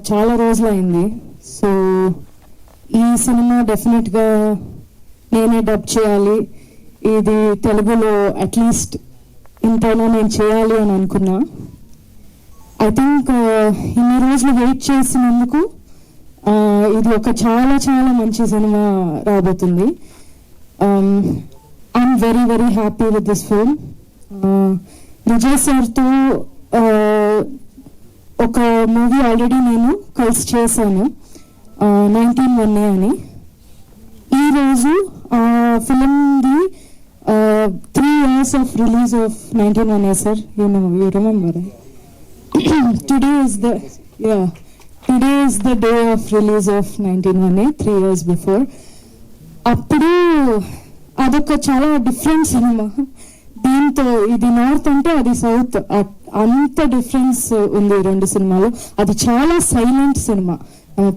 చాలా రోజులైంది. సో ఈ సినిమా డెఫినెట్గా నేనే డబ్ చేయాలి, ఇది తెలుగులో అట్లీస్ట్ ఇంతైనా నేను చేయాలి అని అనుకున్నా. ఐ థింక్ ఇన్ని రోజులు వెయిట్ చేసినందుకు ఇది ఒక చాలా చాలా మంచి సినిమా రాబోతుంది. I'm very very happy with this film. Vijay సార్తో ఒక మూవీ ఆల్రెడీ నేను కలిసి చేశాను, 19 అని. ఈరోజు ఫిలింది 3 years of release of 19 sir. You remember, right? Today is the day of release of 19 3 years before. అప్పుడు అదొక చాలా డిఫరెంట్ సినిమా. దీంతో ఇది నార్త్ అంటే అది సౌత్, అంత డిఫరెన్స్ ఉంది రెండు సినిమాలు. అది చాలా సైలెంట్ సినిమా.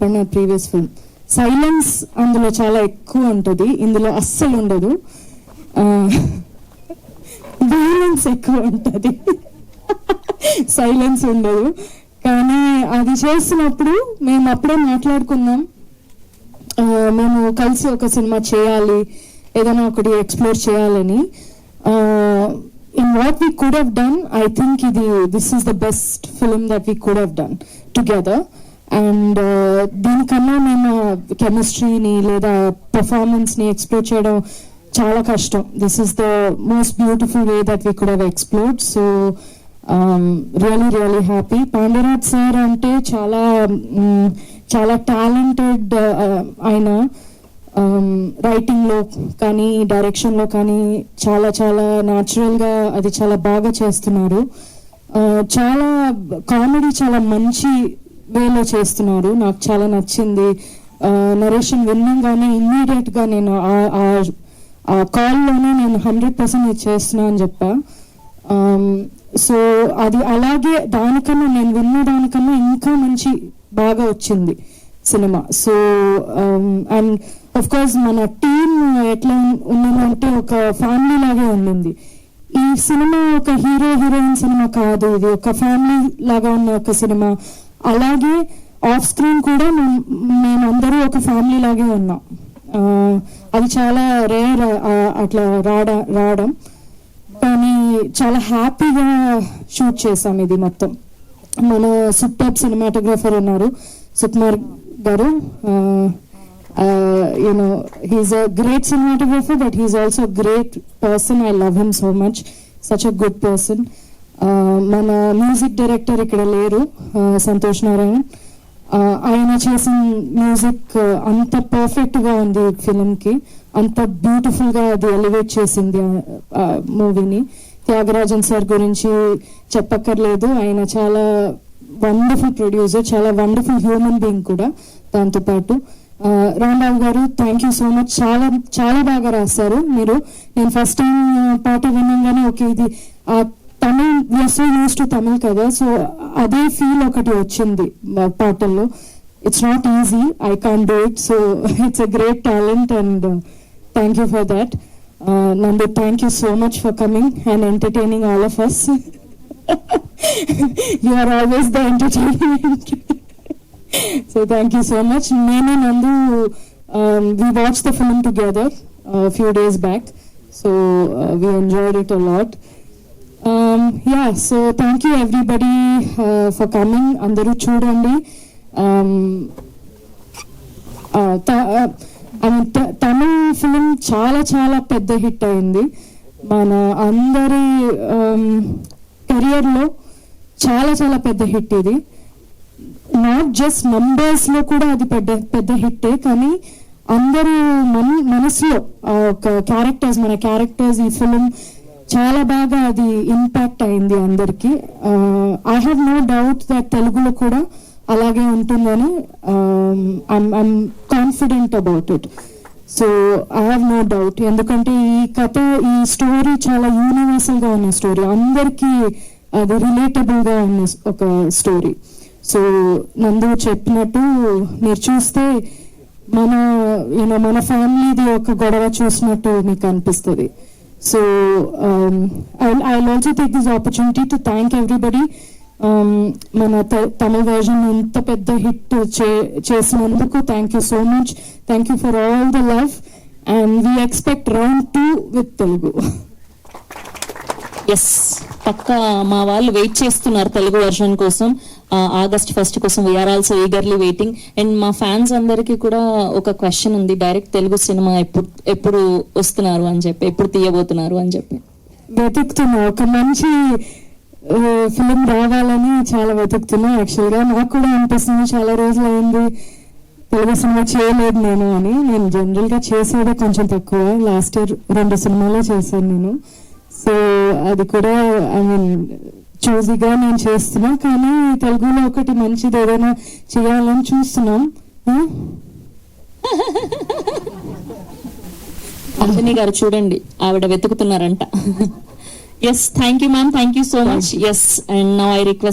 పడిన ప్రీవియస్ ఫిల్మ్ సైలెన్స్ అందులో చాలా ఎక్కువ ఉంటుంది, ఇందులో అస్సలు ఉండదు. వైలెన్స్ ఎక్కువ ఉంటుంది, సైలెన్స్ ఉండదు. కానీ అది చేస్తున్నప్పుడు మేము అప్పుడే మాట్లాడుకున్నాం, మేము కలిసి ఒక సినిమా చేయాలి, ఏదైనా ఒకటి ఎక్స్ప్లోర్ చేయాలని. In what we could have done, I think this is the best film that we could have done together. And దీనికన్నా మేము కెమిస్ట్రీని లేదా పర్ఫార్మెన్స్ని ఎక్స్ప్లోర్ చేయడం చాలా కష్టం. This is the most beautiful way that we could have explored. So really really happy. Panduraj sir అంటే చాలా చాలా టాలెంటెడ్. ఆయన రైటింగ్లో కానీ డైరెక్షన్లో కానీ చాలా చాలా న్యాచురల్గా అది చాలా బాగా చేస్తున్నారు. చాలా కామెడీ చాలా మంచి వేలో చేస్తున్నారు, నాకు చాలా నచ్చింది. నరేషన్ విన్నంగానే ఇమ్మీడియట్గా నేను ఆ కాల్లోనే నేను 100% చేస్తున్నా అని చెప్పా. సో అది అలాగే దానికన్నా నేను విన్న దానికన్నా ఇంకా మంచి బాగా వచ్చింది cinema. So and of course మన టీమ్ ఎట్లా ఉండిందంటే ఒక ఫ్యామిలీ లాగే ఉండింది. ఈ సినిమా ఒక హీరో హీరోయిన్ సినిమా కాదు, ఇది ఒక ఫ్యామిలీ లాగా ఉన్న ఒక సినిమా. అలాగే ఆఫ్ స్క్రీన్ కూడా మేమందరూ ఒక ఫ్యామిలీ లాగే ఉన్నాం. అది చాలా రేర్ అట్లా రావడం, కానీ చాలా హ్యాపీగా షూట్ చేసాం ఇది మొత్తం. మన సూపర్ సినిమాటోగ్రాఫర్ ఉన్నారు సుకుమార్ గారు. he's a great cinematographer, but he's also a great person. I love him so much, such a good person. మన మ్యూజిక్ డైరెక్టర్ ఇక్కడ లేరు, సంతోష్ నారాయణ్. ఆయన చేసిన మ్యూజిక్ అంత పర్ఫెక్ట్గా ఉంది ఫిలింకి, అంత బ్యూటిఫుల్గా అది ఎలివేట్ చేసింది మూవీని. త్యాగరాజన్ సార్ గురించి చెప్పక్కర్లేదు, ఆయన చాలా వండర్ఫుల్ ప్రొడ్యూసర్, చాలా వండర్ఫుల్ హ్యూమన్ బీయింగ్ కూడా. దాంతోపాటు రాంబాబు గారు, థ్యాంక్ యూ సో మచ్. చాలా చాలా బాగా రాశారు మీరు. నేను ఫస్ట్ టైం పాట వినంగానే ఓకే ఇది Tamil, we're so used to Tamil కదా, సో అదే ఫీల్ ఒకటి వచ్చింది పాటల్లో. It's not easy, I can't do it, so it's a great talent and thank you for that. Nandu, thank you so much for coming and entertaining all of us. You are always the entertainment. So thank you so much. Nenu Nandu, we watched the film together a few days back, so we enjoyed it a lot. Yeah, so thank you everybody for coming. Andaru chudandi. Tamil film చాలా చాలా పెద్ద hit అయింది. మన అందరి కెరియర్లో చాలా చాలా పెద్ద హిట్ ఇది. నాట్ జస్ట్ నంబర్స్లో కూడా అది పెద్ద హిట్టే, కానీ అందరూ మనసులో ఒక క్యారెక్టర్స్, మన క్యారెక్టర్స్ ఈ ఫిలిం చాలా బాగా అది ఇంపాక్ట్ అయింది అందరికీ. I have no doubt that తెలుగులో కూడా అలాగే ఉంటుందని I'm confident about it. So I have no doubt, ఎందుకంటే ఈ కథ, ఈ స్టోరీ చాలా యూనివర్సల్గా ఉన్న స్టోరీ, అందరికీ అది రిలేటబుల్గా ఉన్న ఒక స్టోరీ. సో నందు చెప్పినట్టు మీరు చూస్తే మన ఫ్యామిలీది ఒక గొడవ చూసినట్టు మీకు అనిపిస్తుంది. So I'll also take this opportunity to thank everybody. మన తమిళ వర్జన్ ఇంత పెద్ద హిట్ చేసినందుకు thank you so much. Thank you for all the love and we expect round 2 with Telugu. Yes, పక్కా మా వాళ్ళు వెయిట్ చేస్తున్నారు తెలుగు వర్షన్ కోసం. August 1st కోసం we're also eagerly waiting. And మా ఫ్యాన్స్ అందరికీ కూడా ఒక క్వశ్చన్ ఉంది, డైరెక్ట్ తెలుగు సినిమా ఎప్పుడు వస్తున్నారు అని చెప్పి, ఎప్పుడు తీయబోతున్నారు అని చెప్పి. వెతుకుతున్నా, ఒక మంచి ఫిలిం రావాలని చాలా వెతుకుతున్నా. యాక్చువల్గా నాకు కూడా అనిపిస్తుంది చాలా రోజులు అయింది తెలుగు సినిమా చేయలేదు నేను అని. నేను జనరల్గా చేసేదే కొంచెం తక్కువ, లాస్ట్ ఇయర్ 2 సినిమాలే చేశాను నేను. సో అది కూడా ఐ మీన్ చూసిగా నేను చేస్తున్నా, కానీ తెలుగులో ఒకటి మంచిది ఏదైనా చేయాలని చూస్తున్నాం. అంజనీ గారు చూడండి, ఆవిడ వెతుకుతున్నారంట. Yes, thank you ma'am, thank you so much. Yes, and now I request